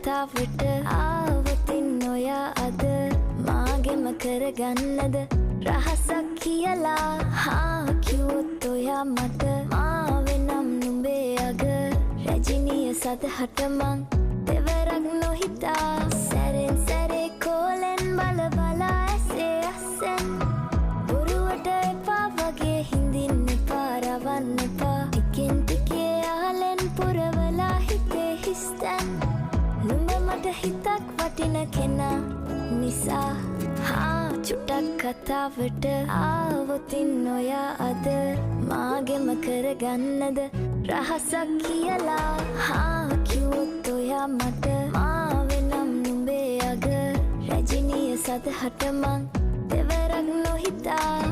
කතාවට ආවතින් ඔයා අද මාගෙම කරගන්නද රහසක් කියලා කිව්වොත් ඔයා මට මාවෙනම් නුඹේ අග රැජිනිය සදහට මං දෙවරක් නොහිතා සැරෙන් සැරේ කෝලෙන් බල බලා ඇසේ අස්සෙන් බොරුවට එපා වගේ හිඳින්න එපා රවන්න එපා ටිකෙන් ටිකේ ආලෙන් පුරවලා හිතේ හිස්තැන් නුඹ මට හිතක් වටින කෙනා නිසා චුට්ටක් කතාවට ආවොතින් ඔයා අද මාගෙම කරගන්නද රහසක් කියලා කිව්වොත් ඔයා මට මාවෙනම් නුඹේ අග රැජිනිය සදහට මං දෙවරක් නොහිතා